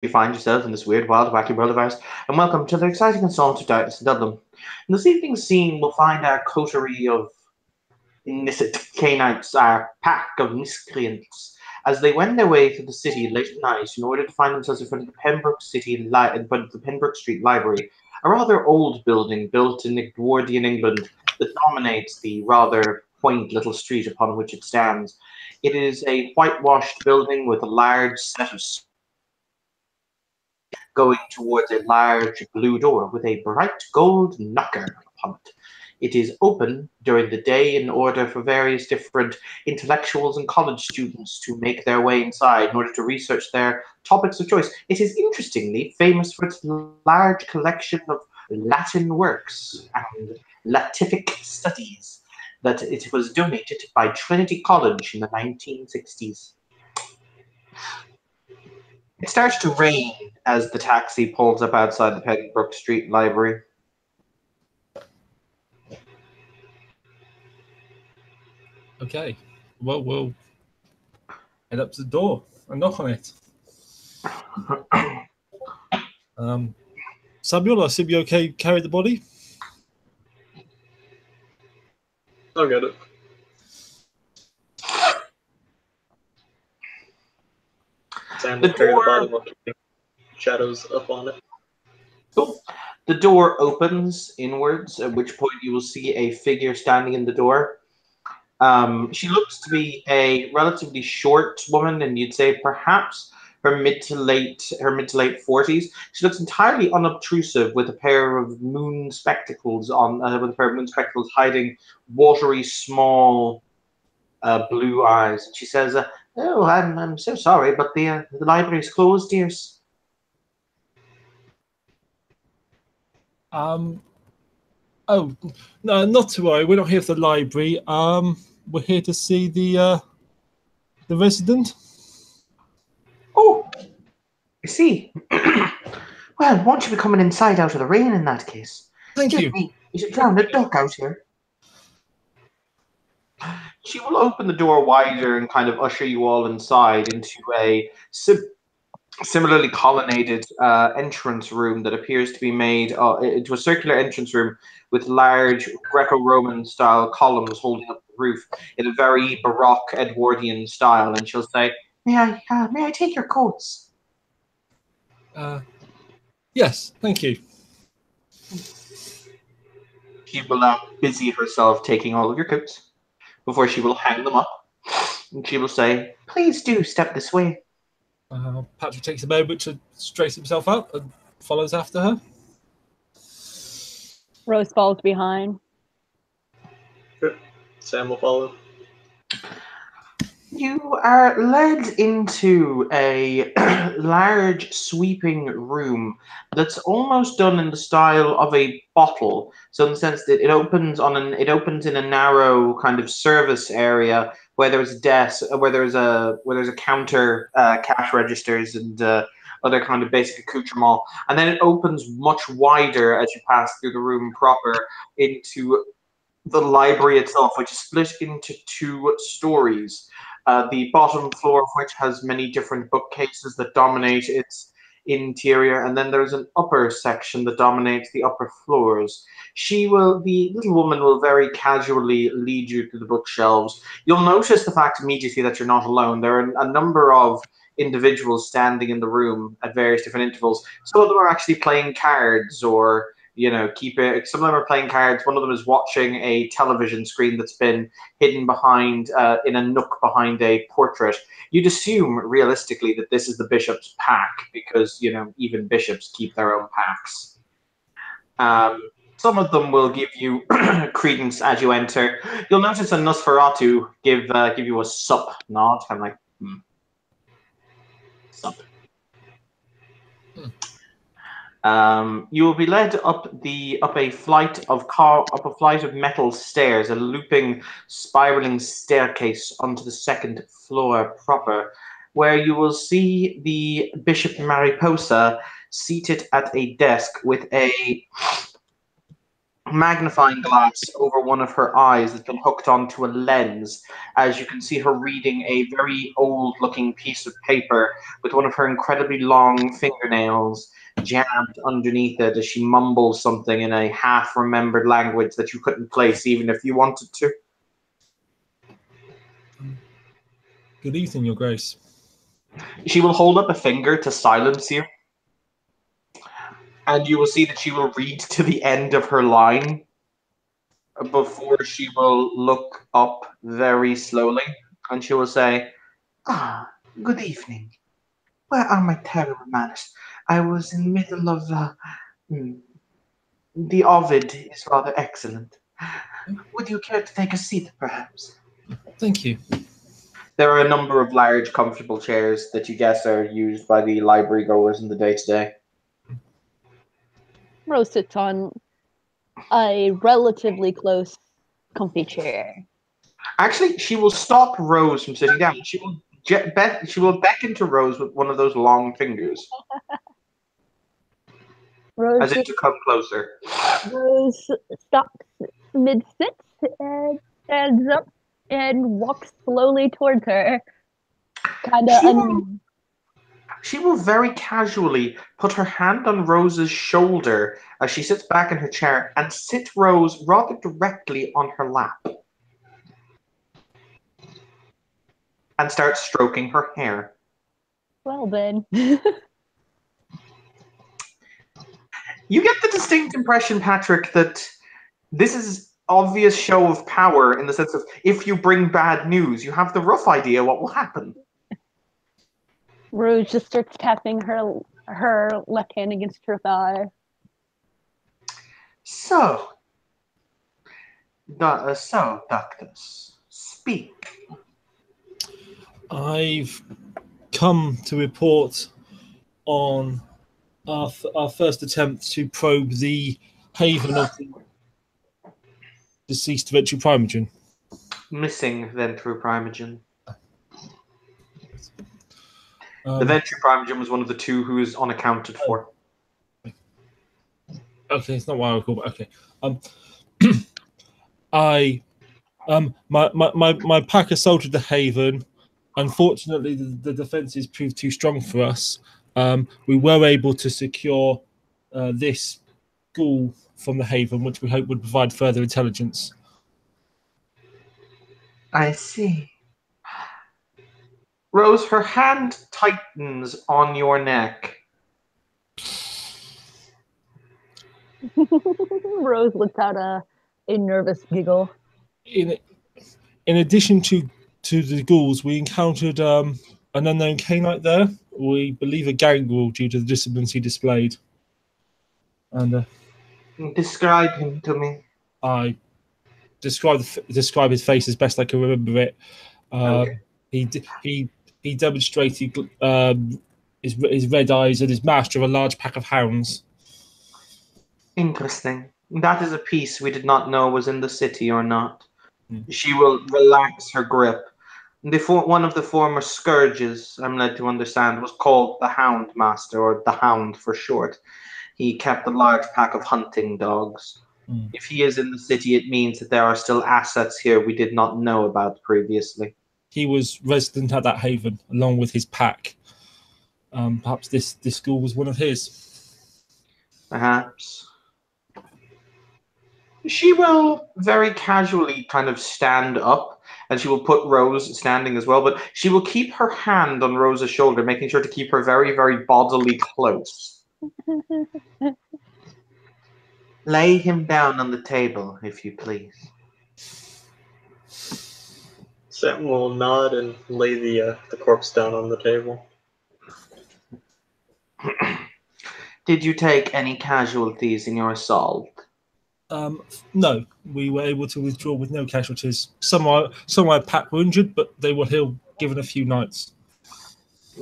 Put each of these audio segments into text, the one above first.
you find yourself in this weird, wild, wacky world of ours, and welcome to the exciting installment of Darkness in Dublin. In this evening's scene, we'll find our coterie of illicit Canaanites, our pack of miscreants, as they wend their way through the city late at night in order to find themselves in front of the in front of the Pembroke Street Library, a rather old building built in Edwardian England that dominates the rather quaint little street upon which it stands. It is a whitewashed building with a large set of going towards a large blue door with a bright gold knocker upon it. It is open during the day in order for various different intellectuals and college students to make their way inside in order to research their topics of choice. It is interestingly famous for its large collection of Latin works and Latific studies that it was donated by Trinity College in the 1960s. It starts to rain as the taxi pulls up outside the Pembroke Street Library. Okay, well, we'll head up to the door and knock on it. Samuel, I assume you okay carry the body? I'll get it. Sam will carry the body while keeping shadows up on it. So, the door opens inwards, at which point you will see a figure standing in the door. She looks to be a relatively short woman, and you'd say perhaps her mid to late 40s. She looks entirely unobtrusive with a pair of moon spectacles hiding watery small blue eyes. And she says, "Oh, I'm so sorry, but the library's closed, dears." Oh, no, not to worry. We're not here for the library. We're here to see the resident. Oh, I see. Well, won't you be coming inside out of the rain in that case? Thank you. You should drown a duck out here. She will open the door wider and kind of usher you all inside into a similarly colonnaded entrance room that appears to be made into a circular entrance room with large Greco-Roman style columns holding up the roof in a very Baroque Edwardian style. And she'll say, may I take your coats? Yes, thank you. She will busy herself taking all of your coats before she will hang them up. And she will say, please do step this way. Patrick takes a moment to straighten himself up and follows after her. Rose falls behind. Good. Sam will follow. You are led into a large sweeping room that's almost done in the style of a bottle. So in the sense that it opens in a narrow kind of service area where there's a desk, where there's a counter, cash registers and other kind of basic accoutrement, and then it opens much wider as you pass through the room proper into the library itself, which is split into two stories. The bottom floor of which has many different bookcases that dominate its interior, and then there's an upper section that dominates the upper floors. The little woman will very casually lead you to the bookshelves. You'll notice the fact immediately that you're not alone. There are a number of individuals standing in the room at various different intervals. Some of them are actually playing cards or some of them are playing cards. One of them is watching a television screen that's been hidden behind, in a nook behind a portrait. You'd assume, realistically, that this is the bishop's pack because, even bishops keep their own packs. Some of them will give you credence as you enter. You'll notice a Nosferatu give you a sup nod, kind of like, sup. You will be led up a flight of metal stairs, a looping, spiraling staircase onto the second floor proper, where you will see the Bishop Mariposa seated at a desk with a magnifying glass over one of her eyes that's been hooked onto a lens, as you can see her reading a very old looking piece of paper with one of her incredibly long fingernails jammed underneath it as she mumbles something in a half remembered language that you couldn't place even if you wanted to. Good evening, Your Grace. She will hold up a finger to silence you, and you will see that she will read to the end of her line before she will look up very slowly, and she will say, "Ah, good evening. Where are my terrible manners? I was in the middle of the Ovid is rather excellent. Would you care to take a seat, perhaps?" Thank you. There are a number of large, comfortable chairs that you guess are used by the library goers in the day-to-day. Rose sits on a relatively close, comfy chair. Actually, she will stop Rose from sitting down. She will beckon to Rose with one of those long fingers, Rose as if to come closer. Rose stops mid-sit and stands up and walks slowly towards her. She will very casually put her hand on Rose's shoulder as she sits back in her chair and sit Rose rather directly on her lap and start stroking her hair. Well then. You get the distinct impression, Patrick, that this is obvious show of power in the sense of if you bring bad news, you have the rough idea what will happen. Rose just starts tapping her left hand against her thigh. So, Doctus, speak. I've come to report on our first attempt to probe the haven of the deceased Ventru Primogen. Missing Ventru Primogen. The Ventru Primogen was one of the two who is unaccounted for. Okay, it's not what I recall, but okay. My pack assaulted the haven. Unfortunately, the defenses proved too strong for us. We were able to secure this ghoul from the haven, which we hope would provide further intelligence. I see. Rose, her hand tightens on your neck. Rose lets out a nervous giggle. In addition to the ghouls, we encountered an unknown Cainite there. We believe a gangrel due to the disciplinary he displayed. And describe him to me. I describe his face as best I can remember it. Okay. He demonstrated his red eyes and his master of a large pack of hounds. Interesting. That is a piece we did not know was in the city or not. She will relax her grip. One of the former scourges, I'm led to understand, was called the Hound Master, or the Hound for short. He kept a large pack of hunting dogs. If he is in the city, it means that there are still assets here we did not know about previously. He was resident at that haven, along with his pack. Perhaps this school was one of his. Perhaps. She will very casually kind of stand up, and she will put Rose standing as well, but she will keep her hand on Rose's shoulder, making sure to keep her very, very bodily close. Lay him down on the table, if you please. Sam will nod and lay the corpse down on the table. Did you take any casualties in your assault? No, we were able to withdraw with no casualties. Some of our pack were injured, but they were healed given a few nights.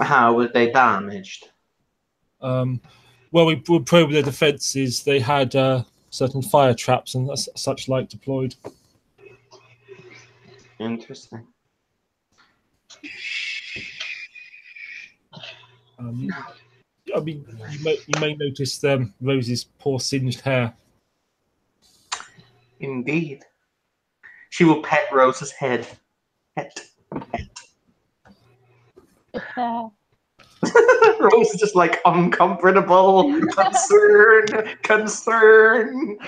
How were they damaged? Well, we probed their defences. They had certain fire traps and such like deployed. Interesting. You may notice Rose's poor singed hair. Indeed. She will pet Rose's head. Pet. Rose is just like uncomfortable, concern.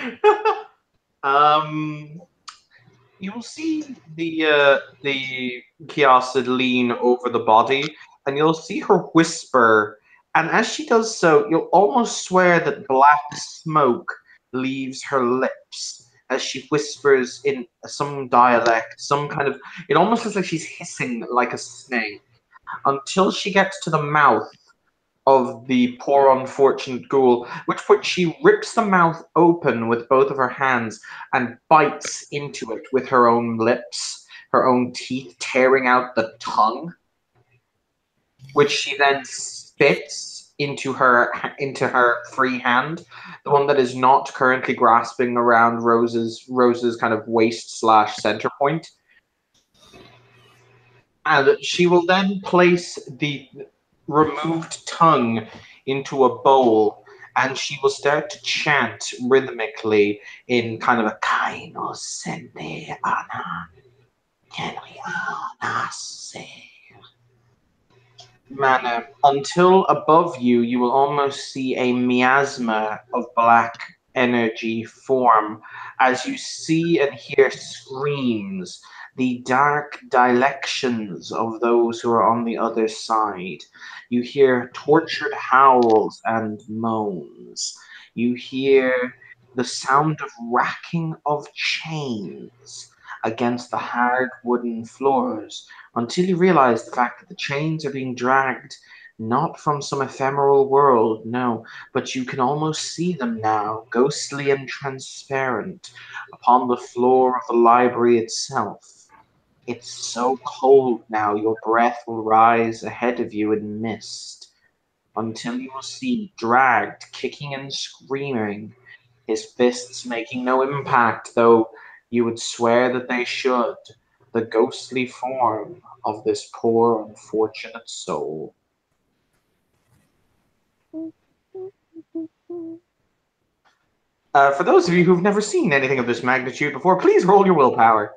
You will see the Kiasid lean over the body, and you'll see her whisper. And as she does so, you'll almost swear that black smoke leaves her lips as she whispers in some dialect, some kind of. It almost looks like she's hissing like a snake until she gets to the mouth of the poor unfortunate ghoul, which point she rips the mouth open with both of her hands and bites into it with her own lips, her own teeth, tearing out the tongue, which she then spits into her free hand, the one that is not currently grasping around Rose's kind of waist / center point. And she will then place the removed tongue into a bowl, and she will start to chant rhythmically in kind of a Kaino Sende Ana Kenriana Se manner until above you you will almost see a miasma of black energy form as you see and hear screams, the dark dilections of those who are on the other side. You hear tortured howls and moans. You hear the sound of racking of chains against the hard wooden floors until you realize the fact that the chains are being dragged not from some ephemeral world, no, but you can almost see them now, ghostly and transparent, upon the floor of the library itself. It's so cold now, your breath will rise ahead of you in mist, until you will see, dragged, kicking and screaming, his fists making no impact, though you would swear that they should, the ghostly form of this poor unfortunate soul. For those of you who've never seen anything of this magnitude before, please roll your willpower.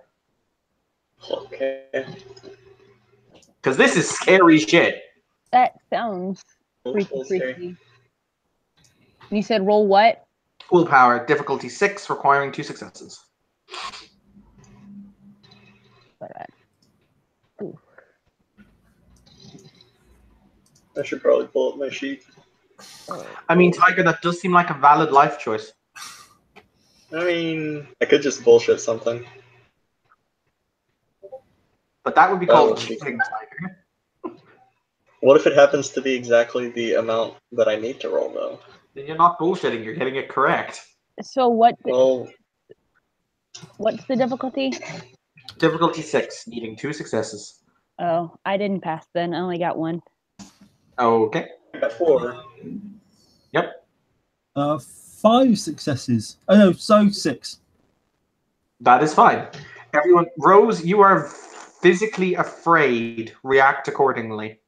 Okay. Because this is scary shit. That sounds freaky. You said roll what? Willpower, difficulty 6, requiring 2 successes. I should probably pull up my sheet. I mean, Tiger, that does seem like a valid life choice. I mean, I could just bullshit something. But that would be called cheating, Tiger. What if it happens to be exactly the amount that I need to roll, though? Then you're not bullshitting, you're getting it correct. So what? Well, what's the difficulty? Difficulty 6, needing 2 successes. Oh, I didn't pass then. I only got 1. Okay. I got 4. Yep. 5 successes. Oh no, so 6. That is fine. Everyone, Rose, you are physically afraid. React accordingly.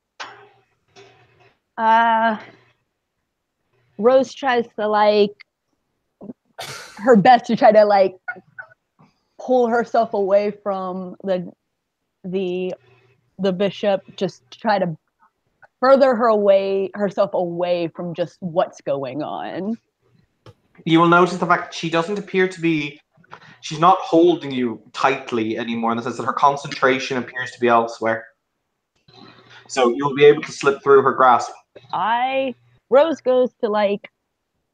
Rose tries to her best to try to pull herself away from the bishop, just to try to further herself away from just what's going on. You will notice the fact that she doesn't appear to be. She's not holding you tightly anymore in the sense that her concentration appears to be elsewhere. So you'll be able to slip through her grasp. Rose goes to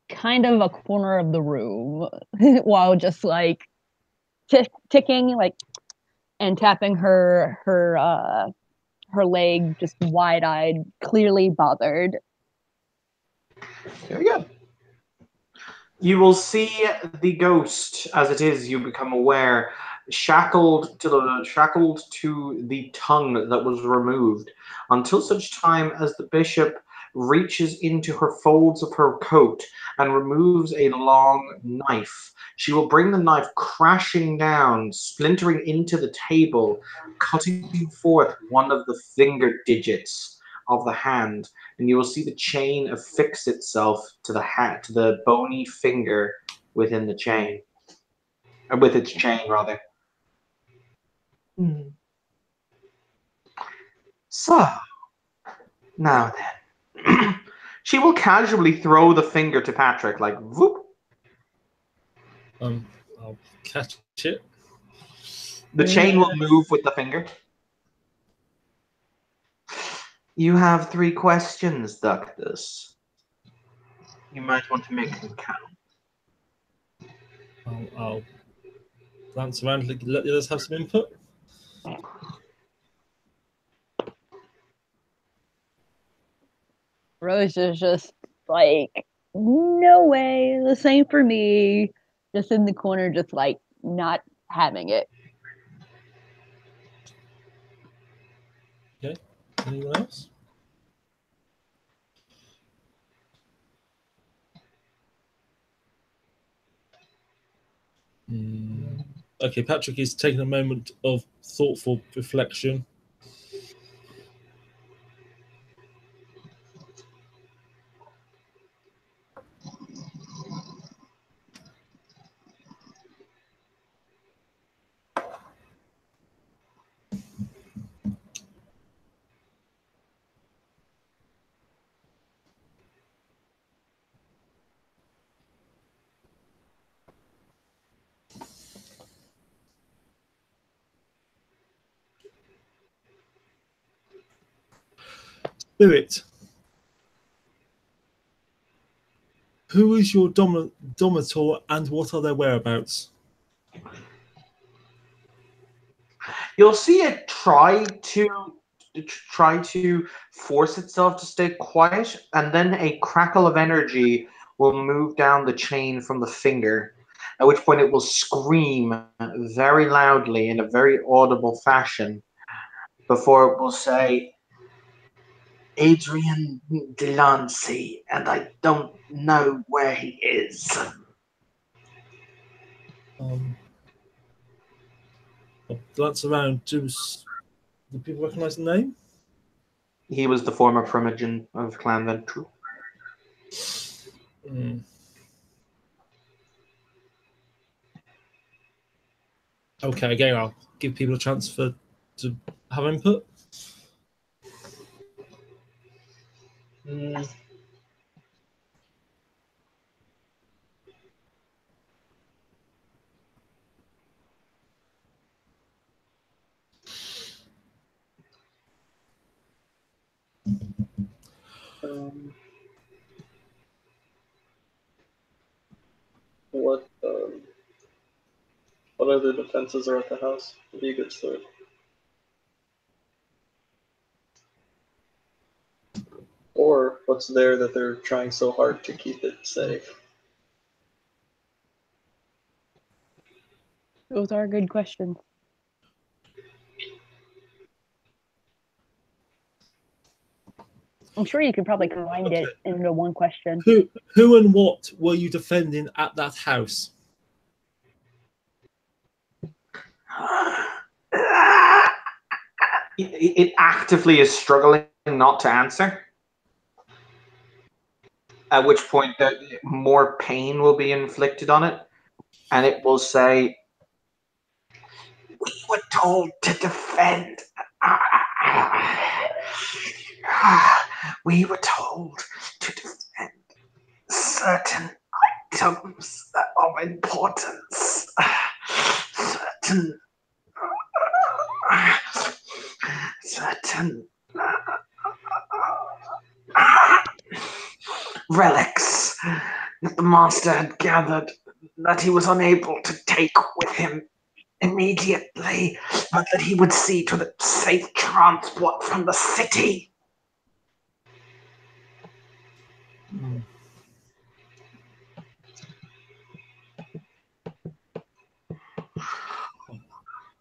kind of a corner of the room while just ticking and tapping her leg, just wide-eyed, clearly bothered. Very good. You will see the ghost as it is. You become aware, shackled to the tongue that was removed, until such time as the bishop reaches into her folds of her coat and removes a long knife. She will bring the knife crashing down, splintering into the table, cutting forth one of the finger digits of the hand, and you will see the chain affix itself to the bony finger within the chain. or with its chain, rather. Hmm. So, now then. She will casually throw the finger to Patrick, like, whoop. I'll catch it. The chain will move with the finger. You have 3 questions, Ductus. You might want to make them count. I'll glance around, let the others have some input. Rose is just like, no way, the same for me. Just in the corner, just like not having it. Okay. Anyone else? Okay, Patrick is taking a moment of thoughtful reflection. Spirit, who is your dominator and what are their whereabouts? You'll see it try to force itself to stay quiet, and then a crackle of energy will move down the chain from the finger, at which point it will scream very loudly in a very audible fashion before it will say, Adrian Delancey, and I don't know where he is. I'll glance around. Do people recognise the name? He was the former Primogen of Clan Ventru. Okay, again, I'll give people a chance to have input. What other defenses are at the house? Would be a good start. Or what's there that they're trying so hard to keep it safe? Those are good questions. I'm sure you could probably combine it into one question. Who and what were you defending at that house? It actively is struggling not to answer. At which point, more pain will be inflicted on it, and it will say, "We were told to defend. We were told to defend certain items of importance. Certain relics that the master had gathered that he was unable to take with him immediately, but that he would see to the safe transport from the city."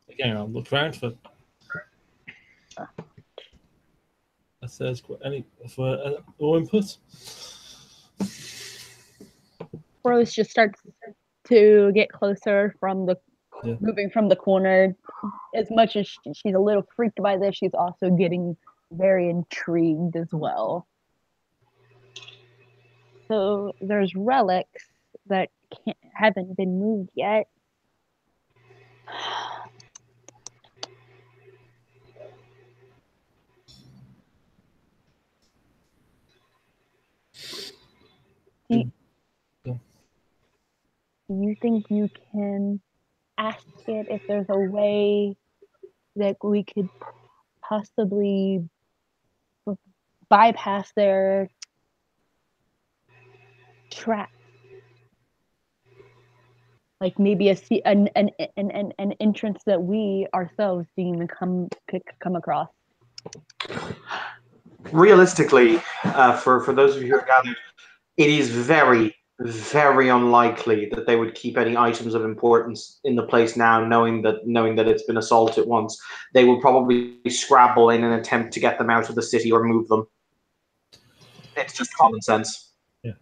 Again, I'll look around for a third more input. Rose just starts to get closer from moving from the corner. As much as she's a little freaked by this, she's also getting very intrigued as well. So there's relics that haven't been moved yet. Do you think you can ask it if there's a way that we could possibly bypass their trap? Like maybe an entrance that we ourselves didn't even come across. Realistically, for those of you who are gathered, it is very, very unlikely that they would keep any items of importance in the place now, knowing that it's been assaulted once. They will probably scrabble in an attempt to get them out of the city or move them. It's just common sense. Yeah.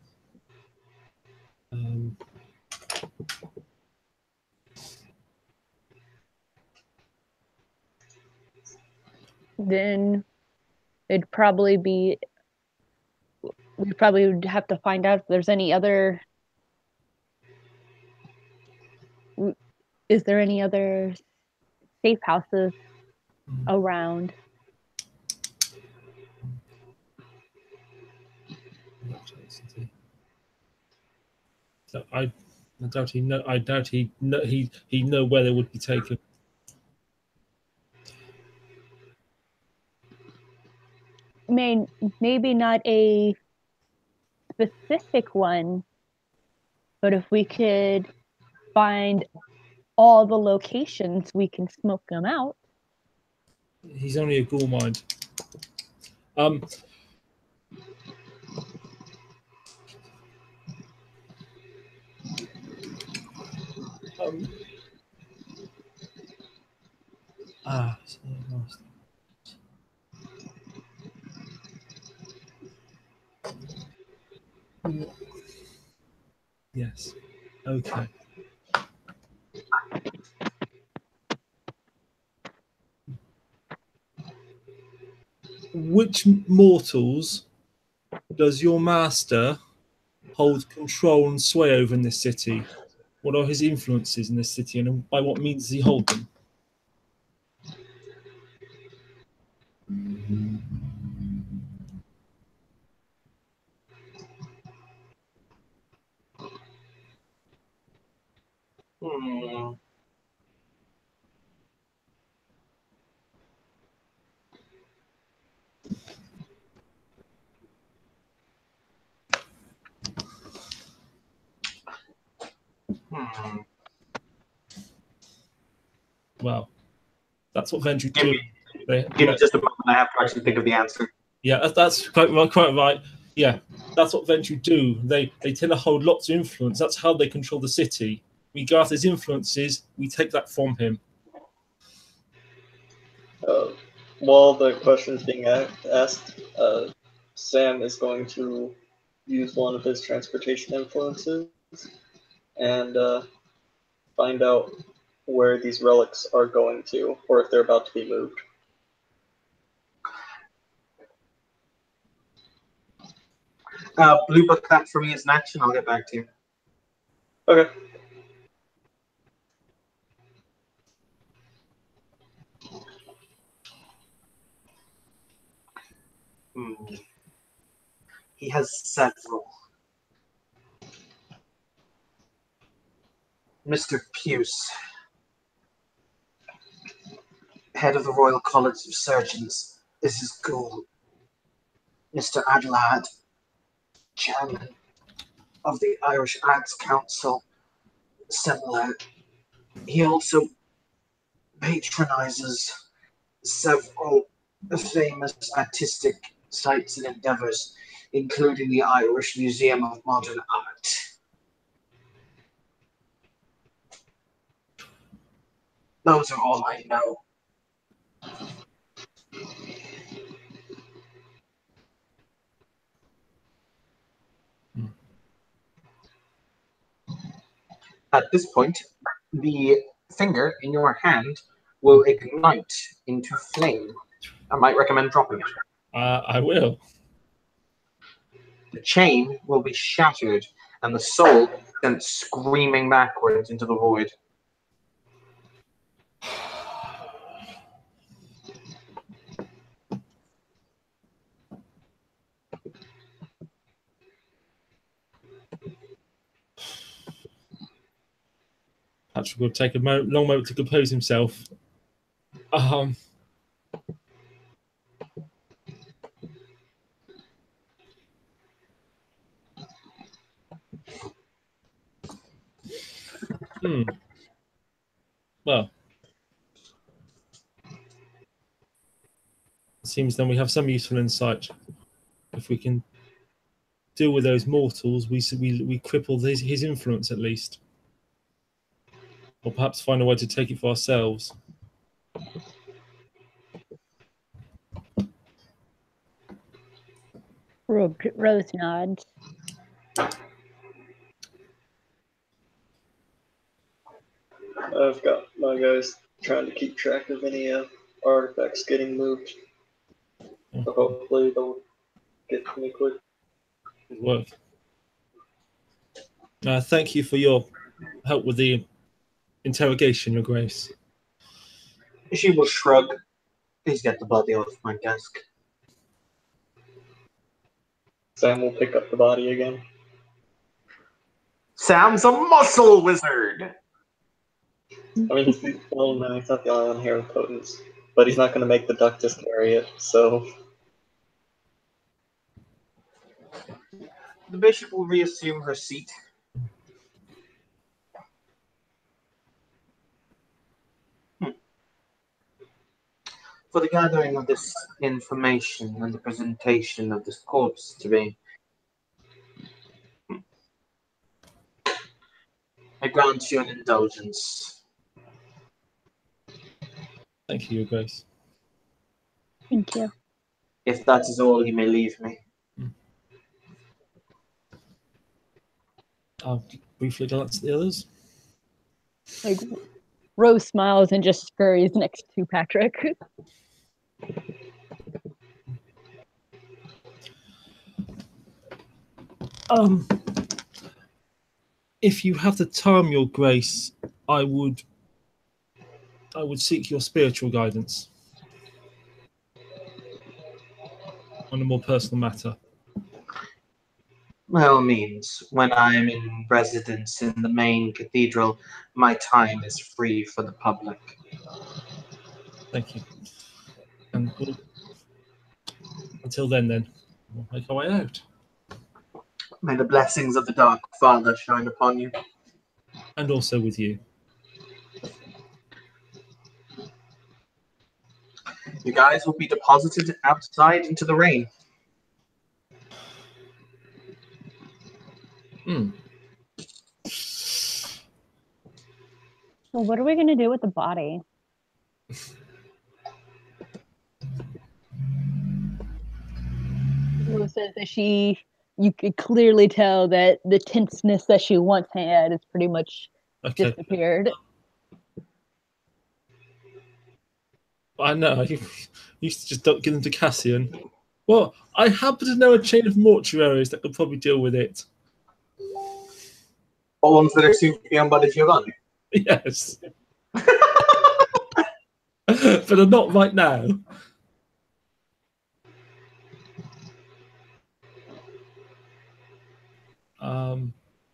Then it'd probably be. We probably would have to find out if there's any other. Is there any other safe houses around? So I doubt he know. I doubt he know where they would be taken. Maybe not a specific one, but if we could find all the locations, we can smoke them out. He's only a ghoul mind. Yes. Okay. Which mortals does your master hold control and sway over in this city? What are his influences in this city, and by what means does he hold them? Hmm. Well, that's what Venture Give do. me just a moment. I have to actually think of the answer. Yeah, that's quite right. Yeah, that's what Venture do. They tend to hold lots of influence. That's how they control the city. We go after his influences. We take that from him. While the question's being asked, Sam is going to use one of his transportation influences and find out where these relics are going to, or if they're about to be moved. Blue book that for me as an action. I'll get back to you. Okay. He has several. Mr. Puce, head of the Royal College of Surgeons, is his ghoul. Mr. Adlad, chairman of the Irish Arts Council, similar. He also patronizes several famous artistic sites and endeavors, including the Irish Museum of Modern Art. Those are all I know. At this point, the finger in your hand will ignite into flame. I might recommend dropping it. I will. The chain will be shattered, and the soul sent screaming backwards into the void. Patrick will take a long moment to compose himself. Well, it seems then we have some useful insight. If we can deal with those mortals, we cripple his influence at least. Or perhaps find a way to take it for ourselves. Rose nods. I've got my guys trying to keep track of any artifacts getting moved. So hopefully they'll get to me quick. Good work. Thank you for your help with the interrogation, Your Grace. She will shrug. Please get the body off my desk. Sam will pick up the body again. Sam's a muscle wizard! I mean, he's no, he's not the only one here with potence. But he's not going to make the Ductus carry it, so... The bishop will reassume her seat. For the gathering of this information and the presentation of this corpse to me, I grant you an indulgence. Thank you, Your Grace. Thank you. If that is all, you may leave me. I'll briefly glance at the others. Like, Rose smiles and just scurries next to Patrick. If you have the time, Your Grace, I would seek your spiritual guidance on a more personal matter. By all means, when I am in residence in the main cathedral, my time is free for the public. Thank you. And until then, we'll make our way out. May the blessings of the Dark Father shine upon you. And also with you. You guys will be deposited outside into the rain. Well, what are we going to do with the body? Rose says that you could clearly tell that the tenseness that she once had is pretty much disappeared. I know. You used to just don't give them to Cassian. Well, I happen to know a chain of mortuaries that could probably deal with it. All ones that are soon to be owned by the Giovanni. Yes. But I'm not right now.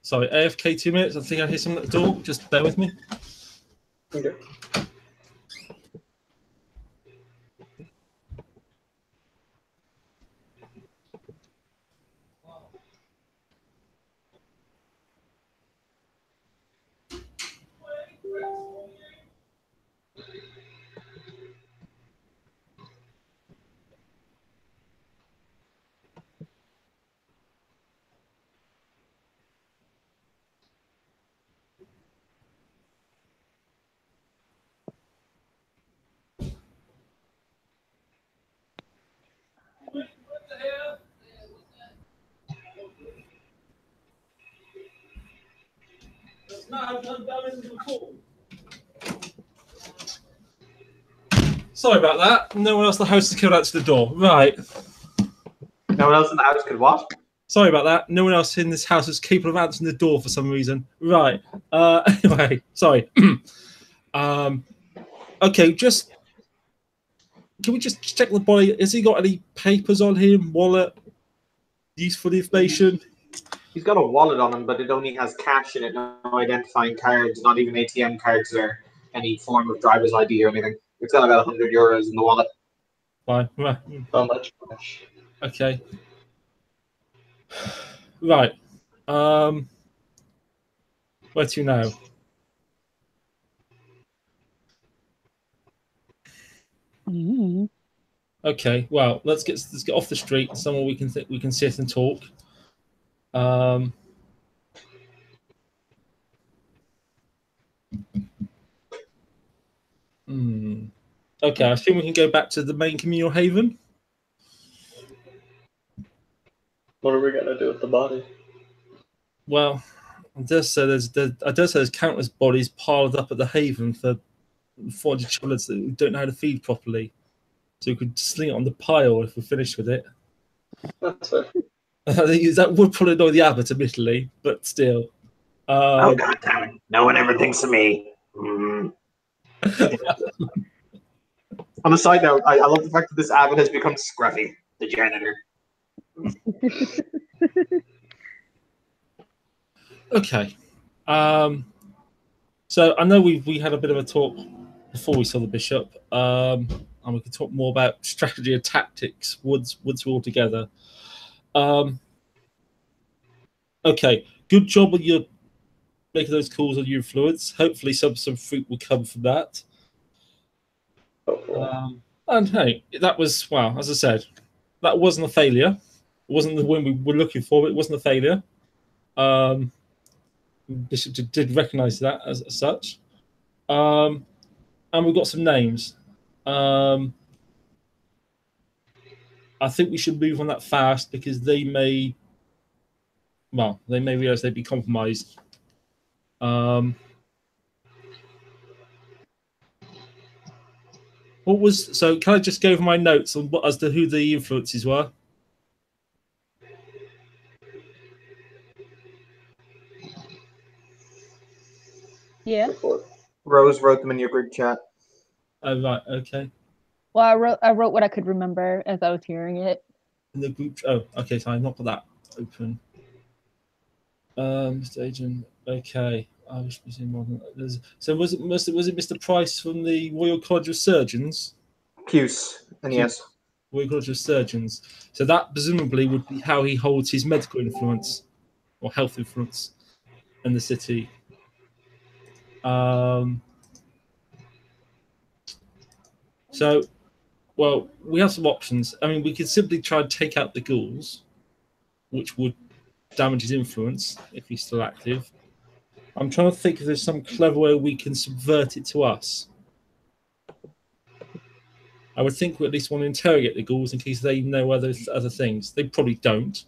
Sorry, AFK 2 minutes. I think I hear someone at the door. Just bear with me. Okay. Sorry about that. No one else in the house has killed out to the door. Right. No one else in the house could what? Sorry about that. No one else in this house is capable of answering the door for some reason. Right. Anyway, sorry. Okay, can we just check the body? Has he got any papers on him? Wallet? Useful information? He's got a wallet on him, but it only has cash in it, no identifying cards, not even ATM cards or any form of driver's ID or anything. It's got about 100 euros in the wallet. Fine. Right. How much cash? Okay. Right. Where to now? Mm. Okay. Well, let's get off the street somewhere we can sit and talk. Okay, I assume we can go back to the main communal haven. What are we gonna do with the body? Well, I dare say there's countless bodies piled up at the haven for 400 children that don't know how to feed properly. So we could sling it on the pile if we're finished with it. That's fair. That would probably annoy the abbot, admittedly, but still. Oh, God damn it. No one ever thinks of me. Mm. On a side note, I love the fact that this abbot has become Scruffy, the janitor. Okay. So I know we had a bit of a talk before we saw the bishop, and we could talk more about strategy and tactics once we're all together. Okay, good job with your making those calls on your influence. Hopefully, some fruit will come from that. And hey, that was, well, as I said, that wasn't a failure. It wasn't the win we were looking for, but it wasn't a failure. Bishop did recognise that as such. And we've got some names. I think we should move on that fast because they may realise they'd be compromised. So can I just go over my notes on as to who the influences were? Yeah. Rose wrote them in your group chat. Oh, right, okay. Well, I wrote what I could remember as I was hearing it. In the group. Oh, okay. So I've not got that open. Mr. Agent. Okay. I was missing more than that. So was it Mr. Price from the Royal College of Surgeons? Puce, and yes. Royal College of Surgeons. So that presumably would be how he holds his medical influence or health influence in the city. So, well, we have some options. I mean, we could simply try and take out the ghouls, which would damage his influence if he's still active. I'm trying to think if there's some clever way we can subvert it to us. I would think we at least want to interrogate the ghouls in case they know other things. They probably don't.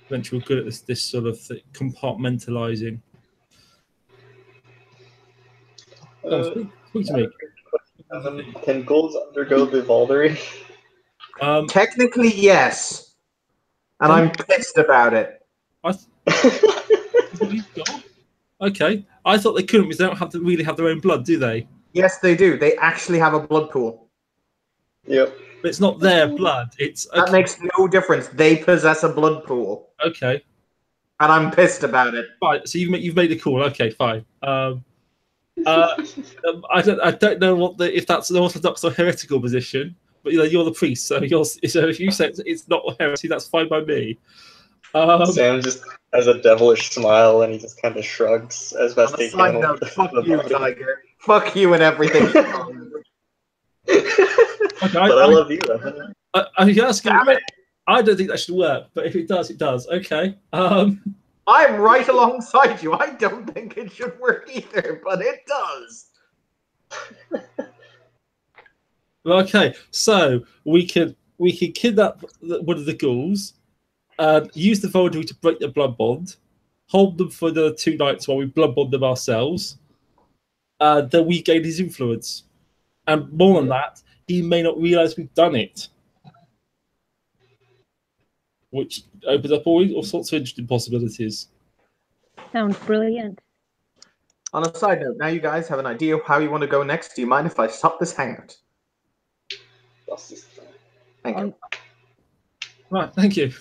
Eventually, we're good at this sort of compartmentalizing. Speak to me. Can ghouls undergo Vivaldi? Technically, yes. And I'm pissed about it. Okay. I thought they couldn't because they don't really have their own blood, do they? Yes, they do. They actually have a blood pool. Yep. But it's not their blood. That makes no difference. They possess a blood pool. Okay. And I'm pissed about it. Right. So you've made a call. Okay, fine. I don't know if that's an orthodox or heretical position, but you're the priest, so if you say it's not heresy, that's fine by me. Sam just has a devilish smile and he just kind of shrugs as best he can. Note, fuck you, Tiger. Fuck you and everything. Okay, I love you. I'm asking. I don't think that should work, but if it does, it does. Okay. I'm right alongside you. I don't think it should work either, but it does. Okay, so we could kidnap one of the ghouls, use the Voldry to break the blood bond, hold them for the 2 nights while we blood bond them ourselves. Then we gain his influence, and more than that, he may not realise we've done it, which opens up all sorts of interesting possibilities. Sounds brilliant. On a side note, now you guys have an idea of how you want to go next. Do you mind if I stop this hangout? Thank you. Right, thank you.